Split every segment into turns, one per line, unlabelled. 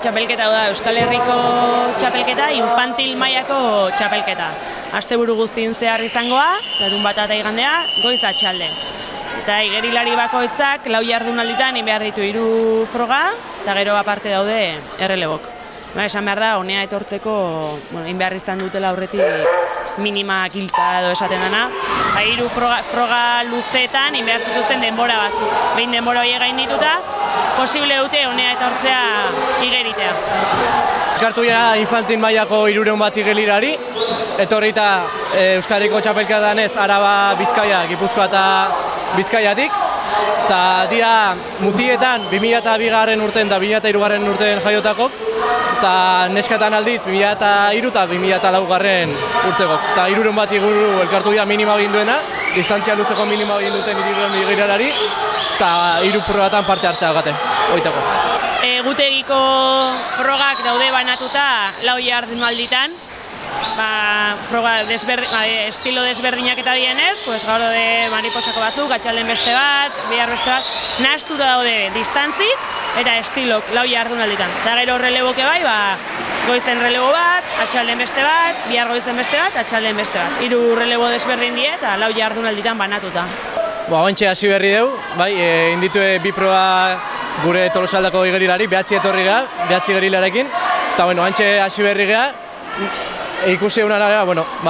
Txapelketa da Euskal Herriko txapelketa, infantil mailako txapelketa. Asteburu guztien zehar izangoa, larunbata eta igandea, goiz atxalde. Eta igerilari bakoitzak lau jardunalditan egin behar ditu 3 froga, eta gero aparte daude errelebok. Esan behar da, honea etortzeko egin behar izan dutela aurretik minima giltza edo esaten dena. 3 froga luzeetan egin behar zituzten denbora batzuk. Behin denbora horiek gaindituta, posible dute honea etortzea igeritea.
Eskartu gara infantil mailako 300 bat igelirari, etorrita Euskal Herriko txapelketan ez Araba, Bizkaia, Gipuzkoa eta Bizkaiatik. Eta dira mutietan 2002 urten eta 2003 urten jaiotakok, eta neskatan aldiz 2003 eta 2004 urtegok. Eta 300 bat iguru elkartu dira minima egin duena, distantzia luzeko minima egin duten igerilari, eta 3 probatan parte hartzea gate, oitako.
Egutegiko frogak daude banatuta 4 jardunalditan, estilo desberdinak eta dienez, gaur daude mariposako batzuk, atxalden beste bat, bihar beste bat, nahastuta daude distantzik eta estilok 4 jardunalditan. Eta gero releboke bai, goizen relebo bat, atxalden beste bat, bihar goizen beste bat, atxalden beste bat. 3 relebo desberdin die eta 4 jardunalditan banatuta.
Oantxe hasi berri dugu, inditue 2 proba gure Tolosaldako igerilari, 9 etorri gara, 9 igerilarekin. Eta oantxe hasi berri gara, ikusi egunan gara,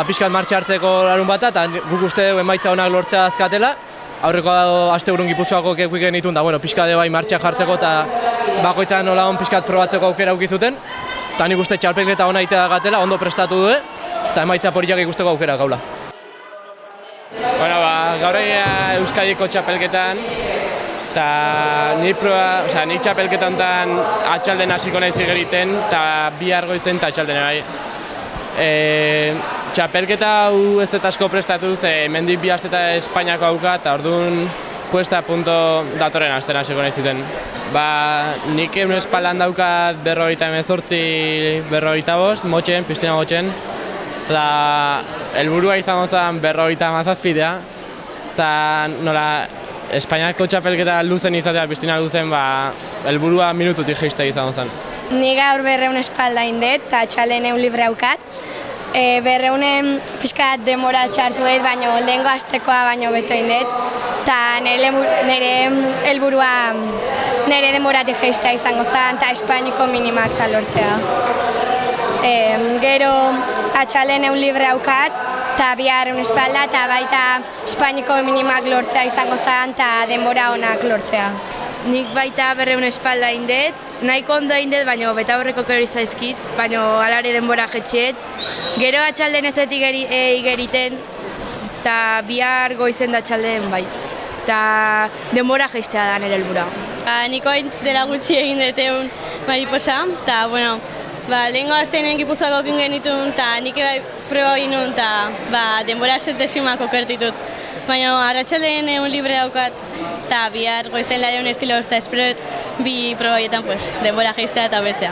pixkat martxa hartzeko larun bata, eta guk uste dugu emaitza honak lortzea azkatela. Aurreko asteburun Gipuzkoako kekuik genitun, da pixkat bai martxa jartzeko eta bakoitzan nola hon pixkat probatzeko aukera aukizuten. Eta nik uste txapelketa hona itea gatela, ondo prestatu du, eta emaitza poliak ikusteko aukera gaula.
Gaur egia Euskadiko txapelketan, eta nik txapelketa honetan atxalden hasiko naiz igeriten, eta bihar goizen eta atxalden bai. Txapelketa hau ez dut asko prestatu, hemendik 2 asteta Espainiako hauka, eta orduan puesta punto datorren asten hasiko naiz zuten. Nik egun espaldan daukat 58, 55, motxen, piztina motxen, eta helburua izango zen 57, eta nola Espainiako txapelketa luzen izatea, piztina luzen, helburua minututik jeistea izango zen.
Ni gaur 200 espalda indet, eta atxalden egun libre haukat. 200 pixkat demora txartu dut, baina lehengo astekoa baino beto indet. Eta nire helburua nire demoratik jeistea izango zen, eta Espainiko minimak lortzea. Gero atxalden egun libre haukat, eta bihar egun espalda, eta baita Espainiko minimak lortzea izango zen, eta denbora honak lortzea.
Nik baita 200 espalda indet, nahiko ondo indet, baina beta horreko kero izaizkit, baina alare denbora jetxiet. Gero atxalden ez dut igeriten, eta bihar goizen da atxalden bai. Eta denbora jeistea da nire helbura.
Niko dela gutxi egin dut egun mariposa, eta lehengo asteenen Gipuzkoako genitun, eta nik proba egin nun, eta denbora zentesimak okertitut. Baina arratsaldean egun libre daukat, eta bihar goizten lareun estilo eta espero 2 proba horietan denbora jeistea eta betzea.